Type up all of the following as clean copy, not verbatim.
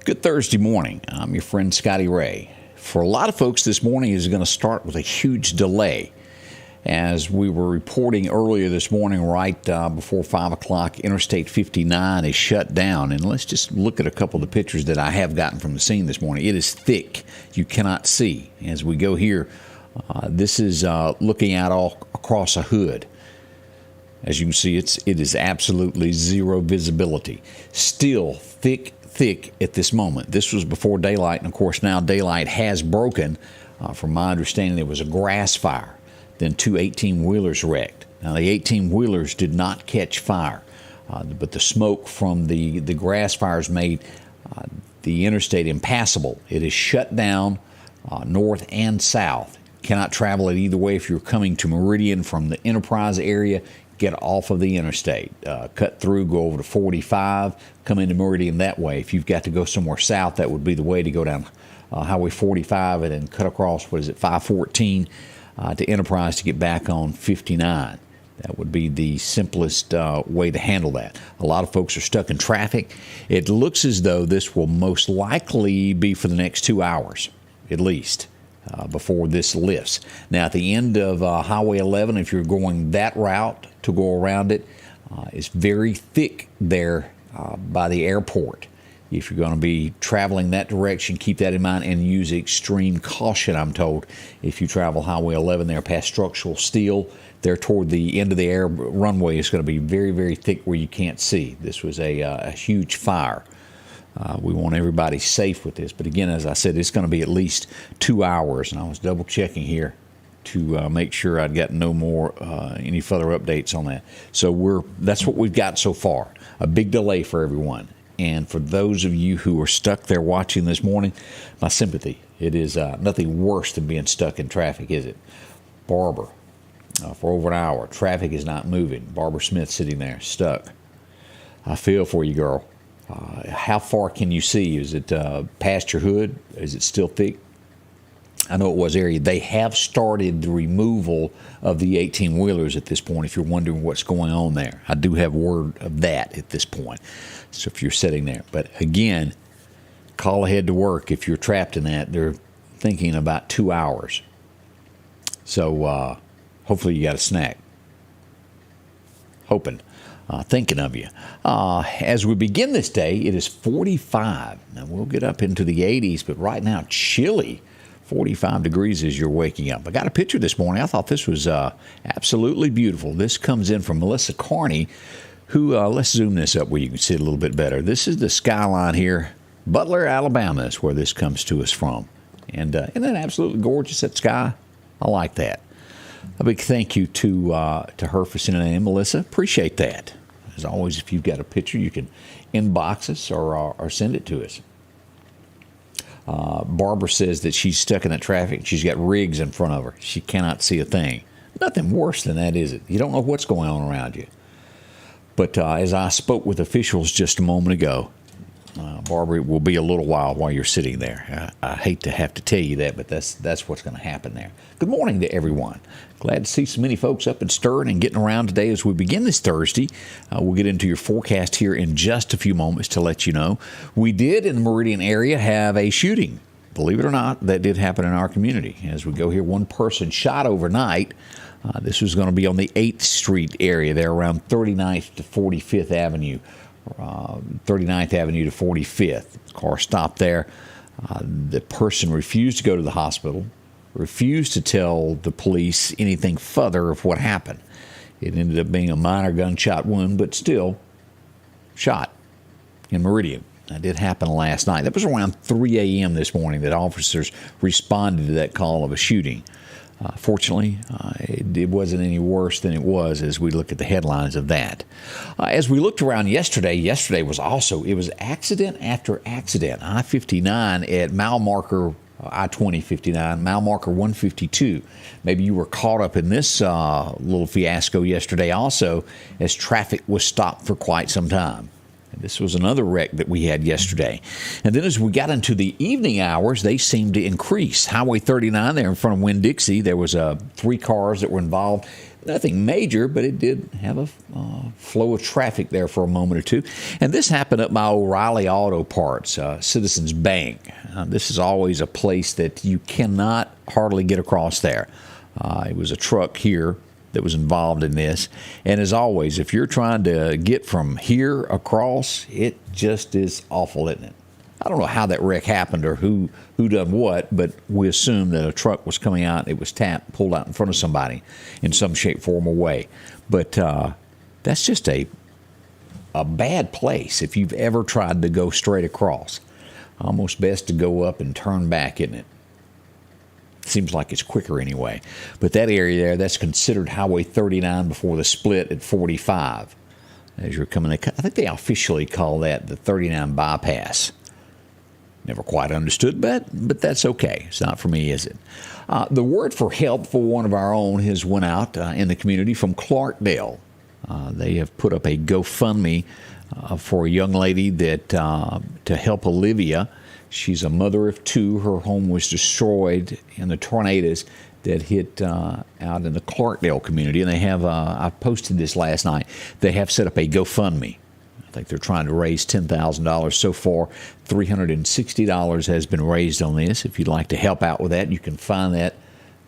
Good Thursday morning. I'm your friend Scotty Ray. For a lot of folks, this morning is going to start with a huge delay. As we were reporting earlier this morning, right before 5 o'clock, Interstate 59 is shut down. And let's just look at a couple of the pictures that I have gotten from the scene this morning. It is thick. You cannot see. As we go here, this is looking out all across a hood. As you can see, it is absolutely zero visibility. Still thick at this moment. This was before daylight, and of course now daylight has broken. From my understanding, there was a grass fire. Then two 18-wheelers wrecked. Now the 18-wheelers did not catch fire, but the smoke from the grass fires made the interstate impassable. It is shut down north and south. Cannot travel it either way. If you're coming to Meridian from the Enterprise area, get off of the interstate, cut through, go over to 45, come into Meridian that way. If you've got to go somewhere south, that would be the way to go down Highway 45 and then cut across, 514 to Enterprise to get back on 59. That would be the simplest way to handle that. A lot of folks are stuck in traffic. It looks as though this will most likely be for the next 2 hours, at least. Before this lifts. Now, at the end of Highway 11, if you're going that route to go around it, it's very thick there by the airport. If you're going to be traveling that direction, keep that in mind and use extreme caution, I'm told. If you travel Highway 11 there past structural steel, there toward the end of the air runway, it's going to be very, very thick where you can't see. This was a huge fire. We want everybody safe with this. But again, as I said, it's going to be at least 2 hours. And I was double checking here to make sure I'd got no more, any further updates on that. So that's what we've got so far. A big delay for everyone. And for those of you who are stuck there watching this morning, my sympathy. It is nothing worse than being stuck in traffic, is it? Barber, for over an hour. Traffic is not moving. Barbara Smith sitting there, stuck. I feel for you, girl. How far can you see? Is it past your hood? Is it still thick? I know it was area. They have started the removal of the 18-wheelers at this point, if you're wondering what's going on there. I do have word of that at this point. So if you're sitting there. But again, call ahead to work if you're trapped in that. They're thinking about 2 hours. So hopefully you got a snack. Hoping. Thinking of you. As we begin this day, it is 45. Now, we'll get up into the 80s, but right now, chilly. 45 degrees as you're waking up. I got a picture this morning. I thought this was absolutely beautiful. This comes in from Melissa Carney, who, let's zoom this up where you can see it a little bit better. This is the skyline here. Butler, Alabama is where this comes to us from. And isn't that absolutely gorgeous, that sky? I like that. A big thank you to her for sending that in, Melissa. Appreciate that. As always, if you've got a picture, you can inbox us or send it to us. Barbara says that she's stuck in that traffic. She's got rigs in front of her. She cannot see a thing. Nothing worse than that, is it? You don't know what's going on around you. But as I spoke with officials just a moment ago, Barbara, it will be a little while you're sitting there. I hate to have to tell you that, but that's what's going to happen there. Good morning to everyone. Glad to see so many folks up and stirring and getting around today as we begin this Thursday. We'll get into your forecast here in just a few moments to let you know. We did, in the Meridian area, have a shooting. Believe it or not, that did happen in our community. As we go here, one person shot overnight. This was going to be on the 8th Street area there around 39th to 45th Avenue. 39th Avenue to 45th. The car stopped there. The person refused to go to the hospital, refused to tell the police anything further of what happened. It ended up being a minor gunshot wound, but still shot in Meridian. That did happen last night. That was around 3 a.m. this morning that officers responded to that call of a shooting. Fortunately, it wasn't any worse than it was as we look at the headlines of that. As we looked around yesterday was also, it was accident after accident. I-59 at mile marker, I-20 59, mile marker 152. Maybe you were caught up in this little fiasco yesterday also, as traffic was stopped for quite some time. This was another wreck that we had yesterday. And then as we got into the evening hours, they seemed to increase. Highway 39 there in front of Winn-Dixie, there was 3 cars that were involved. Nothing major, but it did have a flow of traffic there for a moment or two. And this happened up by O'Reilly Auto Parts, Citizens Bank. This is always a place that you cannot hardly get across there. It was a truck here that was involved in this. And as always, if you're trying to get from here across, it just is awful, isn't it? I don't know how that wreck happened or who done what, but we assume that a truck was coming out, it was pulled out in front of somebody in some shape, form, or way. But that's just a bad place if you've ever tried to go straight across. Almost best to go up and turn back, isn't it? Seems like it's quicker anyway. But that area there, that's considered Highway 39 before the split at 45. As you're coming, I think they officially call that the 39 bypass. Never quite understood that, but that's okay. It's not for me, is it? The word for help for one of our own has went out in the community from Clarkdale. They have put up a GoFundMe for a young lady that to help Olivia. She's a mother of two. Her home was destroyed in the tornadoes that hit out in the Clarkdale community. And they have, I posted this last night, they have set up a GoFundMe. I think they're trying to raise $10,000 so far. $360 has been raised on this. If you'd like to help out with that, you can find that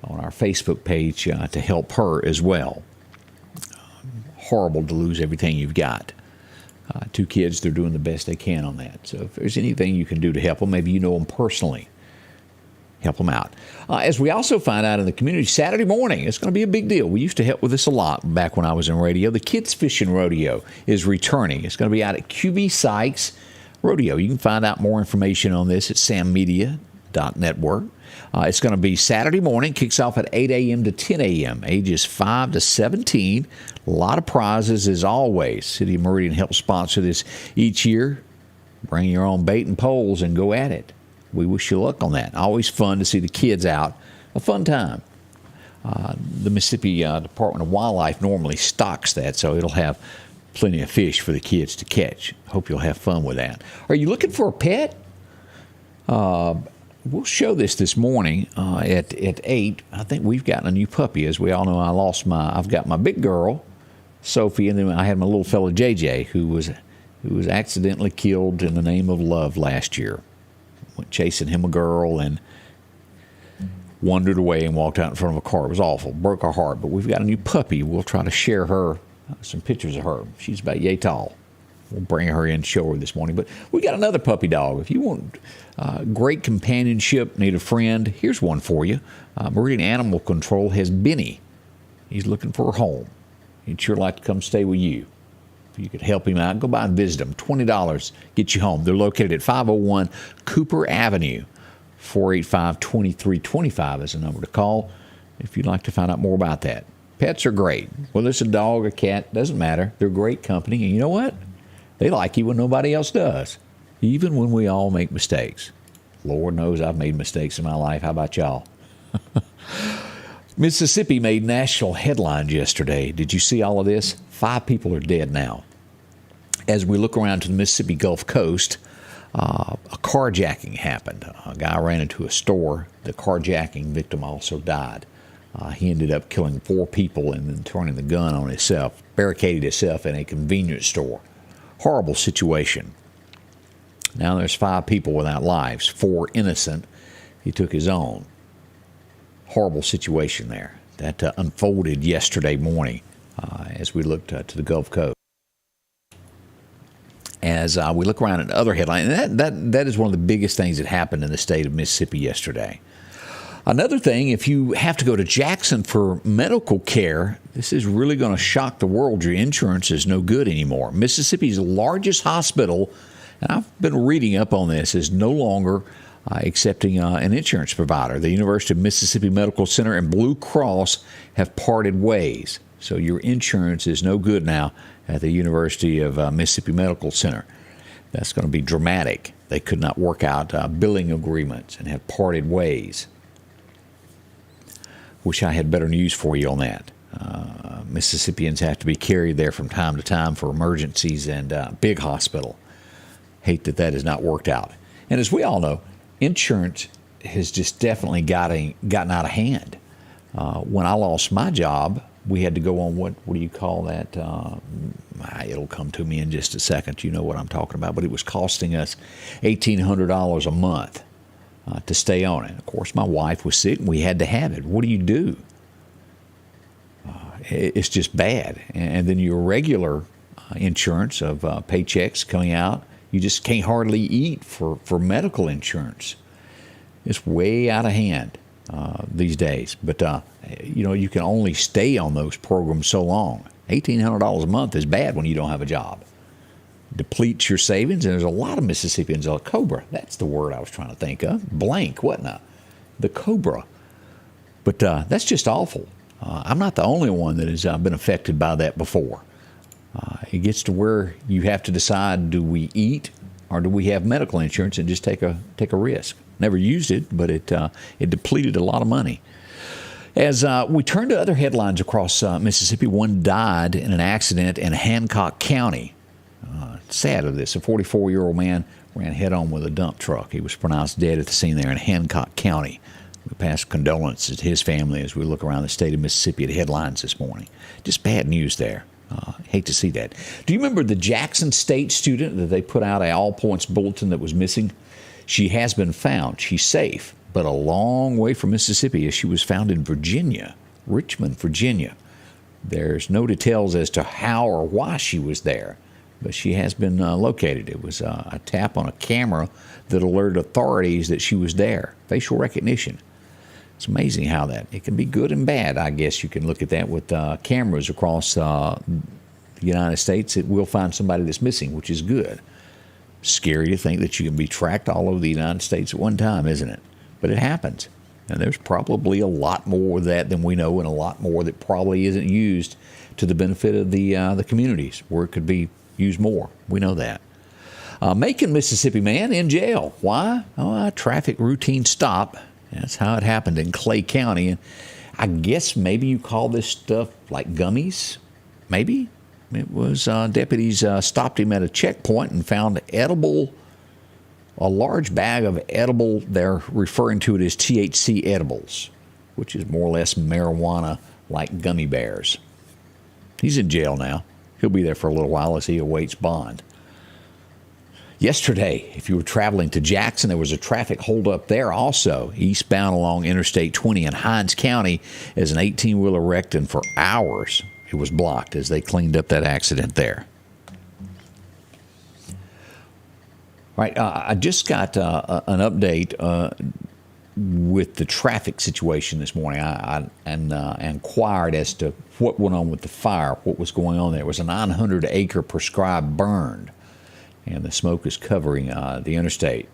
on our Facebook page to help her as well. Horrible to lose everything you've got. Two kids, they're doing the best they can on that. So if there's anything you can do to help them, maybe you know them personally, help them out. As we also find out in the community, Saturday morning, it's going to be a big deal. We used to help with this a lot back when I was in radio. The Kids Fishing Rodeo is returning. It's going to be out at QB Sykes Rodeo. You can find out more information on this at sammedia.network. It's going to be Saturday morning, kicks off at 8 a.m. to 10 a.m., ages 5 to 17. A lot of prizes as always. City of Meridian helps sponsor this each year. Bring your own bait and poles and go at it. We wish you luck on that. Always fun to see the kids out. A fun time. The Mississippi Department of Wildlife normally stocks that, so it'll have plenty of fish for the kids to catch. Hope you'll have fun with that. Are you looking for a pet? We'll show this morning at 8. I think we've gotten a new puppy. As we all know, I've got my big girl, Sophie, and then I had my little fellow JJ, who was accidentally killed in the name of love last year. Went chasing him a girl and wandered away and walked out in front of a car. It was awful. Broke our heart. But we've got a new puppy. We'll try to share her, some pictures of her. She's about yay tall. We'll bring her in and show her this morning. But we got another puppy dog. If you want great companionship, need a friend, here's one for you. Meridian Animal Control has Benny. He's looking for a home. He'd sure like to come stay with you. If you could help him out, go by and visit him. $20 get you home. They're located at 501 Cooper Avenue. 485-2325 is the number to call if you'd like to find out more about that. Pets are great. Whether it's a dog or cat, doesn't matter. They're great company. And you know what? They like you when nobody else does, even when we all make mistakes. Lord knows I've made mistakes in my life. How about y'all? Mississippi made national headlines yesterday. Did you see all of this? 5 people are dead now. As we look around to the Mississippi Gulf Coast, a carjacking happened. A guy ran into a store. The carjacking victim also died. He ended up killing 4 people and then turning the gun on himself, barricaded himself in a convenience store. Horrible situation. Now there's 5 people without lives, 4 innocent. He took his own. Horrible situation there. That unfolded yesterday morning as we looked to the Gulf Coast. As we look around at other headlines, and that is one of the biggest things that happened in the state of Mississippi yesterday. Another thing, if you have to go to Jackson for medical care, this is really going to shock the world. Your insurance is no good anymore. Mississippi's largest hospital, and I've been reading up on this, is no longer accepting an insurance provider. The University of Mississippi Medical Center and Blue Cross have parted ways. So your insurance is no good now at the University of Mississippi Medical Center. That's going to be dramatic. They could not work out billing agreements and have parted ways. Wish I had better news for you on that. Mississippians have to be carried there from time to time for emergencies and big hospital. Hate that has not worked out. And as we all know, insurance has just definitely gotten out of hand. When I lost my job we had to go on what do you call that? It'll come to me in just a second. You know what I'm talking about. But it was costing us $1,800 a month to stay on it. Of course, my wife was sick, and we had to have it. What do you do? It's just bad. And then your regular insurance of paychecks coming out, you just can't hardly eat for medical insurance. It's way out of hand these days. But, you can only stay on those programs so long. $1,800 a month is bad when you don't have a job. Depletes your savings, and there's a lot of Mississippians, COBRA. That's the word I was trying to think of. Blank, wasn't I? The COBRA. But that's just awful. I'm not the only one that has been affected by that before. It gets to where you have to decide, do we eat or do we have medical insurance and just take a risk? Never used it, but it depleted a lot of money. As we turn to other headlines across Mississippi, one died in an accident in Hancock County. Sad of this, a 44-year-old man ran head-on with a dump truck. He was pronounced dead at the scene there in Hancock County. We pass condolences to his family as we look around the state of Mississippi at headlines this morning. Just bad news there. Hate to see that. Do you remember the Jackson State student that they put out an all-points bulletin that was missing? She has been found. She's safe, but a long way from Mississippi, as she was found in Virginia, Richmond, Virginia. There's no details as to how or why she was there, but she has been located. It was a tap on a camera that alerted authorities that she was there. Facial recognition. It's amazing how it can be good and bad. I guess you can look at that with cameras across the United States. It will find somebody that's missing, which is good. Scary to think that you can be tracked all over the United States at one time, isn't it? But it happens. And there's probably a lot more of that than we know, and a lot more that probably isn't used to the benefit of the communities where it could be used more. We know that. Macon, Mississippi man in jail. Why? A traffic routine stop. That's how it happened in Clay County. And I guess maybe you call this stuff like gummies. Maybe. It was deputies stopped him at a checkpoint and found a large bag of edible. They're referring to it as THC edibles, which is more or less marijuana like gummy bears. He's in jail now. He'll be there for a little while as he awaits bond. Yesterday, if you were traveling to Jackson, there was a traffic holdup there also, eastbound along Interstate 20 in Hinds County, as an 18-wheeler wrecked, and for hours it was blocked as they cleaned up that accident there. All right, I just got an update with the traffic situation this morning. I inquired as to what went on with the fire, what was going on there. It was a 900-acre prescribed burn, and the smoke is covering the interstate.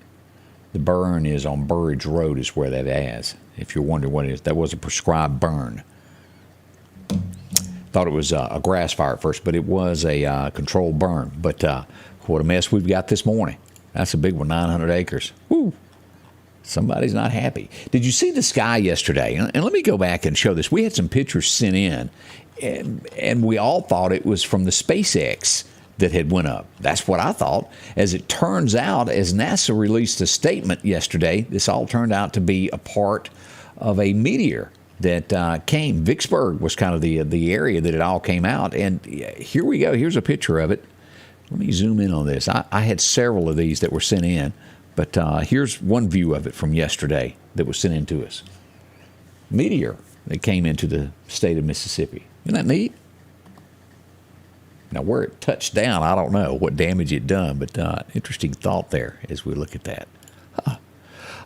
The burn is on Burridge Road is where that is. If you're wondering what it is, that was a prescribed burn. Thought it was a grass fire at first, but it was a controlled burn. But what a mess we've got this morning. That's a big one, 900 acres. Woo! Somebody's not happy. Did you see the sky yesterday? And let me go back and show this. We had some pictures sent in, and we all thought it was from the SpaceX that had went up. That's what I thought. As it turns out, as NASA released a statement yesterday, this all turned out to be a part of a meteor that came. Vicksburg was kind of the area that it all came out. And here we go. Here's a picture of it. Let me zoom in on this. I had several of these that were sent in, but here's one view of it from yesterday that was sent in to us. Meteor that came into the state of Mississippi. Isn't that neat? Now, where it touched down, I don't know what damage it done, but interesting thought there as we look at that.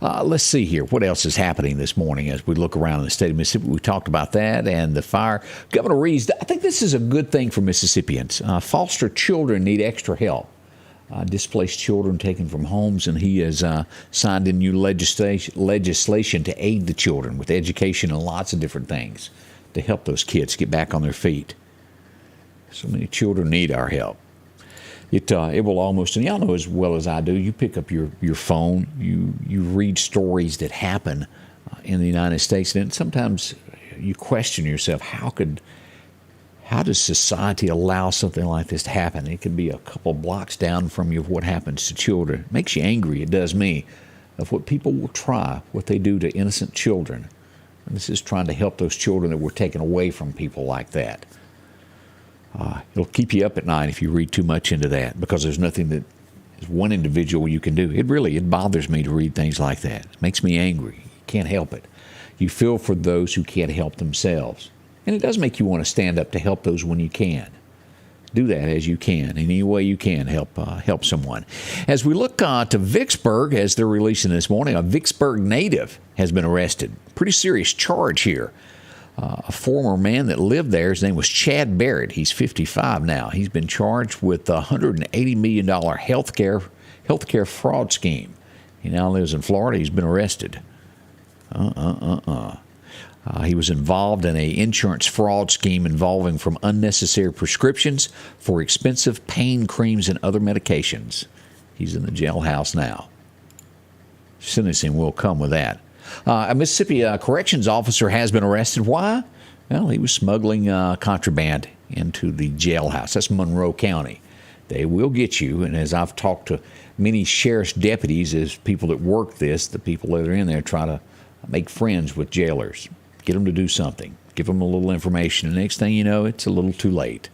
Let's see here. What else is happening this morning as we look around the state of Mississippi? We talked about that and the fire. Governor Reeves, I think this is a good thing for Mississippians. Foster children need extra help. Displaced children taken from homes, and he has signed in new legislation to aid the children with education and lots of different things to help those kids get back on their feet. So many children need our help. It will almost, and y'all know as well as I do, you pick up your phone, you read stories that happen in the United States, and sometimes you question yourself, how does society allow something like this to happen? It could be a couple blocks down from you of what happens to children. It makes you angry, it does me, of what people will try, what they do to innocent children. And this is trying to help those children that were taken away from people like that. It'll keep you up at night if you read too much into that, because there's nothing that is one individual you can do. It bothers me to read things like that. It makes me angry. You can't help it. You feel for those who can't help themselves. And it does make you want to stand up to help those when you can. Do that as you can. In any way you can, help someone. As we look to Vicksburg, as they're releasing this morning, a Vicksburg native has been arrested. Pretty serious charge here. A former man that lived there, his name was Chad Barrett. He's 55 now. He's been charged with a $180 million healthcare fraud scheme. He now lives in Florida. He's been arrested. He was involved in an insurance fraud scheme involving from unnecessary prescriptions for expensive pain creams and other medications. He's in the jailhouse now. Sentencing will come with that. A Mississippi corrections officer has been arrested. Why? Well, he was smuggling contraband into the jailhouse. That's Monroe County. They will get you, and as I've talked to many sheriff's deputies, as people that work this, the people that are in there try to make friends with jailers. Get them to do something. Give them a little information. The next thing you know, it's a little too late.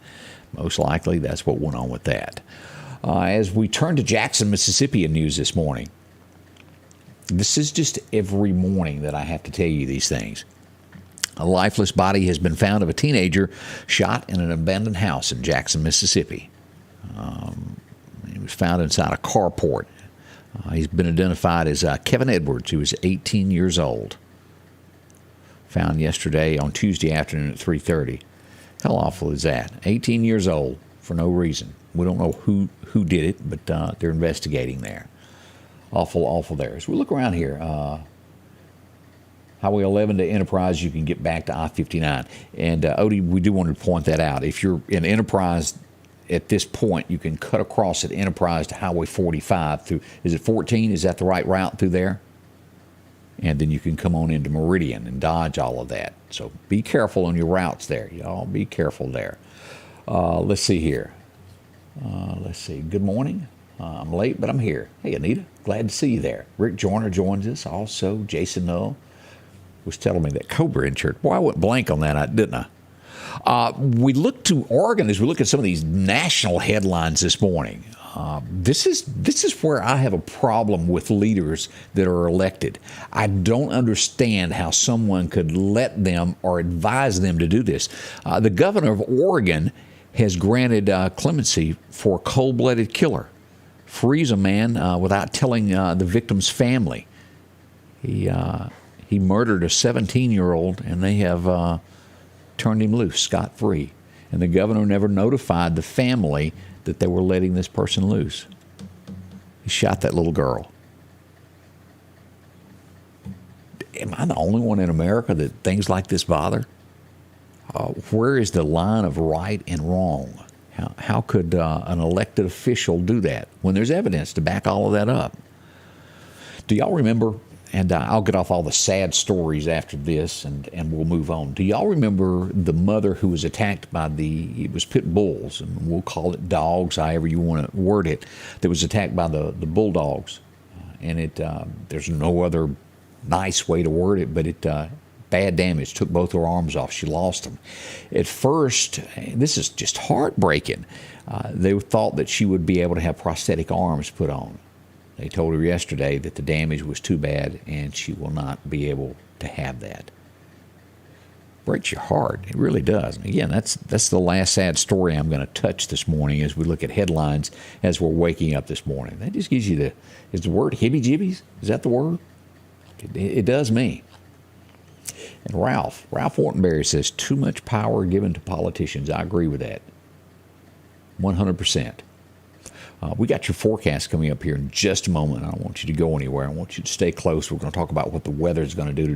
Most likely, that's what went on with that. As we turn to Jackson, Mississippi in news this morning, this is just every morning that I have to tell you these things. A lifeless body has been found of a teenager shot in an abandoned house in Jackson, Mississippi. He was found inside a carport. He's been identified as Kevin Edwards, who is 18 years old. Found yesterday on Tuesday afternoon at 3:30. How awful is that? 18 years old for no reason. We don't know who did it, but they're investigating there. Awful there. As we look around here, Highway 11 to Enterprise, you can get back to I-59. And Odie, we do want to point that out. If you're in Enterprise at this point, you can cut across at Enterprise to Highway 45 through, is it 14? Is that the right route through there? And then you can come on into Meridian and dodge all of that. So be careful on your routes there. Y'all be careful there. Let's see here. Let's see. Good morning. I'm late, but I'm here. Hey, Anita. Glad to see you there. Rick Joyner joins us. Also, Jason Null was telling me that Cobra insured. Boy, I went blank on that, didn't I? We look to Oregon as we look at some of these national headlines this morning. This is where I have a problem with leaders that are elected. I don't understand how someone could let them or advise them to do this. The governor of Oregon has granted clemency for a cold-blooded killer. Frees a man without telling the victim's family. He murdered a 17-year-old, and they have turned him loose, scot-free. And the governor never notified the family that they were letting this person loose. He shot that little girl. Am I the only one in America that things like this bother? Where is the line of right and wrong? How could an elected official do that when there's evidence to back all of that up? Do y'all remember, and I'll get off all the sad stories after this and we'll move on. Do y'all remember the mother who was attacked by it was pit bulls, and we'll call it dogs, however you want to word it, that was attacked by the bulldogs. And there's no other nice way to word it, but bad damage, took both her arms off. She lost them. At first, this is just heartbreaking. They thought that she would be able to have prosthetic arms put on. They told her yesterday that the damage was too bad and she will not be able to have that. Breaks your heart. It really does. And again, that's the last sad story I'm going to touch this morning as we look at headlines as we're waking up this morning. That just gives you is the word hibby-jibbies? Is that the word? It does me. And Ralph Ortenberry says, too much power given to politicians. I agree with that. 100%. We got your forecast coming up here in just a moment. I don't want you to go anywhere. I want you to stay close. We're going to talk about what the weather is going to do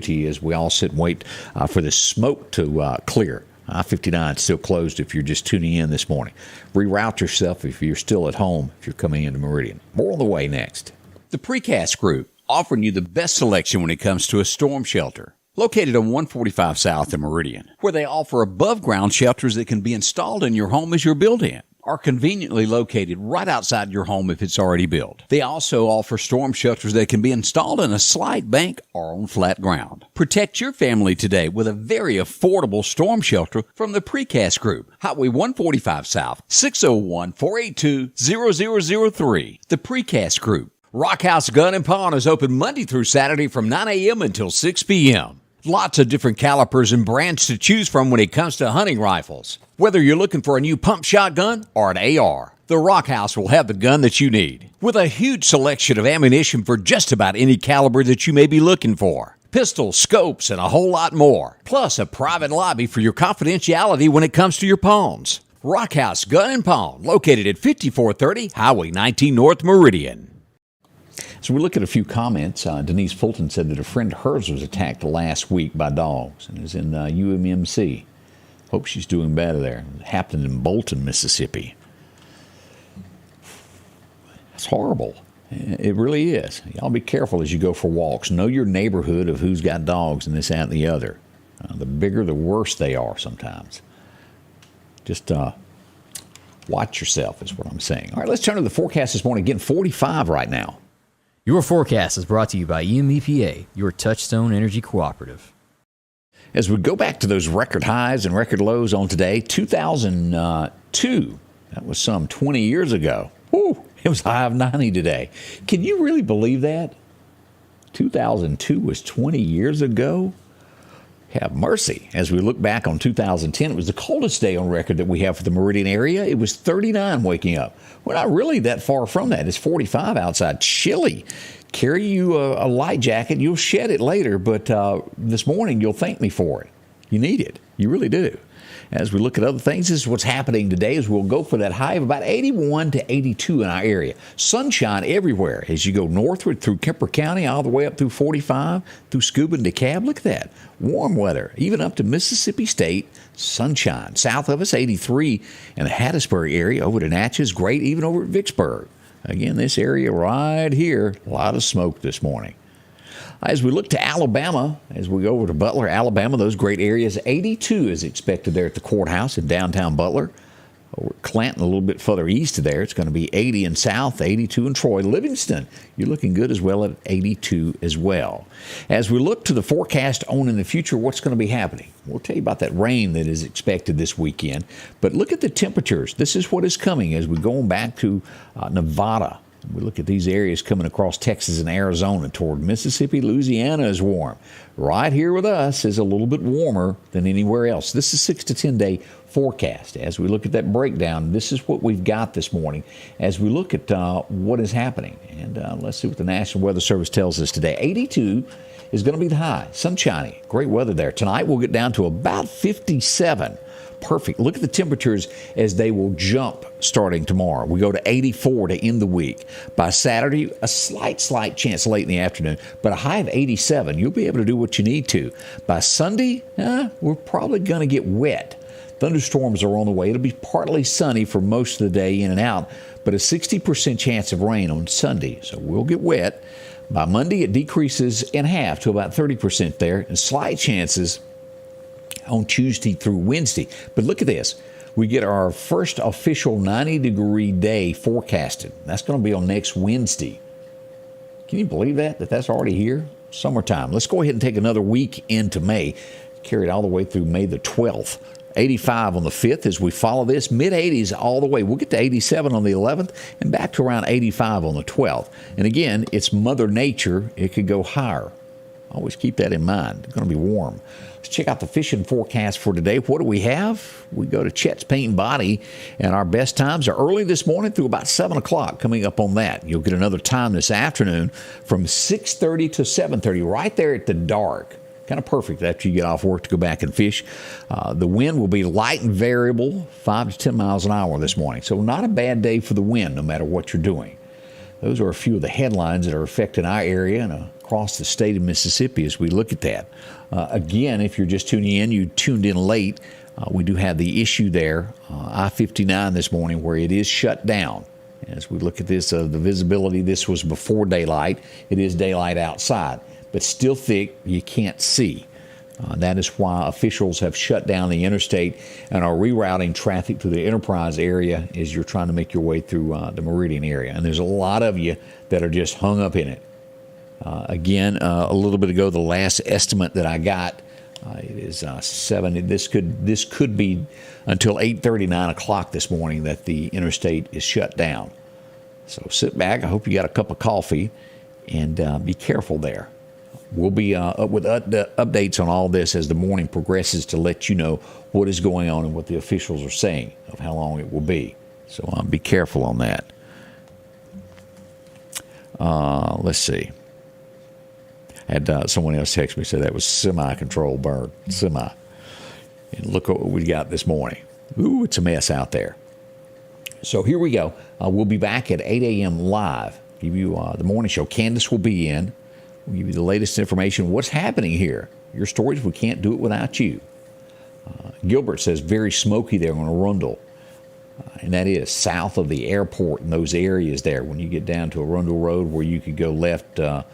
to you as we all sit and wait for the smoke to clear. I-59 is still closed if you're just tuning in this morning. Reroute yourself if you're still at home, if you're coming into Meridian. More on the way next. The Precast Group, offering you the best selection when it comes to a storm shelter. Located on 145 South in Meridian, where they offer above-ground shelters that can be installed in your home as you're built in, are conveniently located right outside your home if it's already built. They also offer storm shelters that can be installed in a slight bank or on flat ground. Protect your family today with a very affordable storm shelter from the Precast Group. Highway 145 South, 601-482-0003. The Precast Group. Rock House Gun and Pawn is open Monday through Saturday from 9 a.m. until 6 p.m. Lots of different calibers and brands to choose from when it comes to hunting rifles. Whether you're looking for a new pump shotgun or an AR, the Rock House will have the gun that you need. With a huge selection of ammunition for just about any caliber that you may be looking for. Pistols, scopes, and a whole lot more. Plus a private lobby for your confidentiality when it comes to your pawns. Rock House Gun and Pawn, located at 5430 Highway 19 North Meridian. So we look at a few comments. Denise Fulton said that a friend of hers was attacked last week by dogs and is in UMMC. Hope she's doing better there. It happened in Bolton, Mississippi. It's horrible. It really is. Y'all be careful as you go for walks. Know your neighborhood of who's got dogs and this, that, and the other. The bigger, the worse they are sometimes. Just watch yourself is what I'm saying. All right, let's turn to the forecast this morning. Again, 45 right now. Your forecast is brought to you by EMEPA, your Touchstone Energy Cooperative. As we go back to those record highs and record lows on today, 2002, that was some 20 years ago. Woo, it was high of 90 today. Can you really believe that? 2002 was 20 years ago? Have mercy. As we look back on 2010, it was the coldest day on record that we have for the Meridian area. It was 39 waking up. We're not really that far from that. It's 45 outside. Chilly. Carry you a light jacket. You'll shed it later, but this morning you'll thank me for it. You need it. You really do. As we look at other things, this is what's happening today as we'll go for that high of about 81 to 82 in our area. Sunshine everywhere as you go northward through Kemper County all the way up through 45, through Scooba and DeKalb. Look at that. Warm weather, even up to Mississippi State. Sunshine. South of us, 83 in the Hattiesburg area. Over to Natchez, great, even over at Vicksburg. Again, this area right here, a lot of smoke this morning. As we look to Alabama, as we go over to Butler, Alabama, those great areas, 82 is expected there at the courthouse in downtown Butler. Over at Clanton, a little bit further east of there, it's going to be 80 in South, 82 in Troy. Livingston, you're looking good as well at 82 as well. As we look to the forecast on in the future, what's going to be happening? We'll tell you about that rain that is expected this weekend. But look at the temperatures. This is what is coming as we go back to Nevada. We look at these areas coming across Texas and Arizona toward Mississippi. Louisiana is warm. Right here with us is a little bit warmer than anywhere else. This is 6 to 10 day forecast. As we look at that breakdown, this is what we've got this morning as we look at what is happening. And let's see what the National Weather Service tells us today. 82 is going to be the high. Sunshiny. Great weather there. Tonight we'll get down to about 57. Perfect. Look at the temperatures as they will jump starting tomorrow. We go to 84 to end the week. By Saturday, a slight chance late in the afternoon, but a high of 87. You'll be able to do what you need to. By Sunday, we're probably going to get wet. Thunderstorms are on the way. It'll be partly sunny for most of the day in and out, but a 60% chance of rain on Sunday, so we'll get wet. By Monday, it decreases in half to about 30% there, and slight chances on Tuesday through Wednesday. But look at this. We get our first official 90-degree day forecasted. That's going to be on next Wednesday. Can you believe that that's already here? Summertime. Let's go ahead and take another week into May. Carry it all the way through May the 12th. 85 on the 5th as we follow this. Mid-80s all the way. We'll get to 87 on the 11th and back to around 85 on the 12th. And again, it's Mother Nature. It could go higher. Always keep that in mind. It's going to be warm. Let's check out the fishing forecast for today. What do we have? We go to Chet's Paint and Body, and our best times are early this morning through about 7 o'clock coming up on that. You'll get another time this afternoon from 6:30 to 7:30, right there at the dark. Kind of perfect after you get off work to go back and fish. The wind will be light and variable, 5 to 10 miles an hour this morning. So not a bad day for the wind, no matter what you're doing. Those are a few of the headlines that are affecting our area and across the state of Mississippi as we look at that. Again, if you're just tuning in, you tuned in late. We do have the issue there, I-59 this morning, where it is shut down. As we look at this, the visibility, this was before daylight. It is daylight outside, but still thick. You can't see. That is why officials have shut down the interstate and are rerouting traffic through the Enterprise area as you're trying to make your way through the Meridian area. And there's a lot of you that are just hung up in it. Again, a little bit ago, the last estimate that I got, it is 7. This could be until 8:30, 9 o'clock this morning that the interstate is shut down. So sit back. I hope you got a cup of coffee, and be careful there. We'll be up with updates on all this as the morning progresses to let you know what is going on and what the officials are saying of how long it will be. So be careful on that. Let's see. I had someone else text me, said that was semi-controlled burn. Semi. And look what we got this morning. Ooh, it's a mess out there. So here we go. We'll be back at 8 a.m. live. Give you the morning show. Candace will be in. We'll give you the latest information. What's happening here? Your stories, we can't do it without you. Gilbert says very smoky there on Arundel. And that is south of the airport in those areas there. When you get down to Arundel Road where you could go left to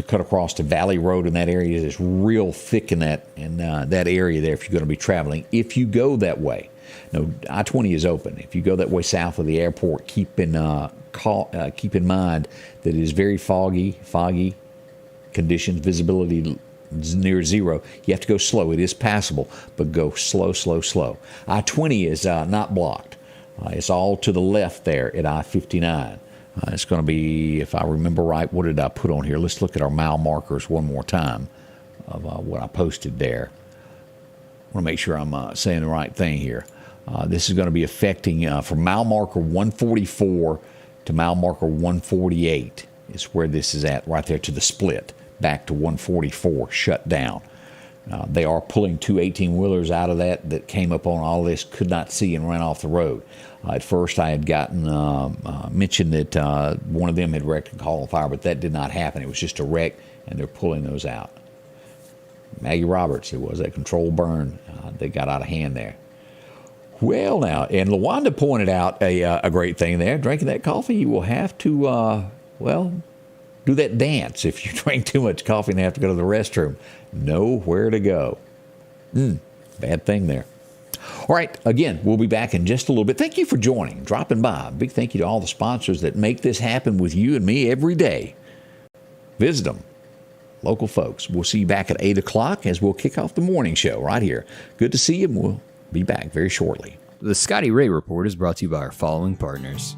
cut across to Valley Road, in that area is real thick in that area there if you're going to be traveling. If you go that way. No, I-20 is open. If you go that way south of the airport, keep in mind that it is very foggy conditions, visibility is near zero. You have to go slow. It is passable, but go slow, slow, slow. I-20 is not blocked. It's all to the left there at I-59. It's going to be, if I remember right, what did I put on here? Let's look at our mile markers one more time of what I posted there. I want to make sure I'm saying the right thing here. This is going to be affecting from mile marker 144 to mile marker 148 is where this is at, right there to the split. Back to 144, shut down. They are pulling two 18-wheelers out of that came up on all this, could not see and ran off the road. At first, I had gotten mentioned that one of them had wrecked and caught on fire, but that did not happen. It was just a wreck, and they're pulling those out. Maggie Roberts, it was that controlled burn. They got out of hand there. Well, now, and LaWanda pointed out a great thing there. Drinking that coffee, you will have to, do that dance if you drink too much coffee and have to go to the restroom. Nowhere to go. Bad thing there. All right, again, we'll be back in just a little bit. Thank you for joining, dropping by. Big thank you to all the sponsors that make this happen with you and me every day. Visit them. Local folks. We'll see you back at 8 o'clock as we'll kick off the morning show right here. Good to see you, and we'll be back very shortly. The Scotty Ray Report is brought to you by our following partners: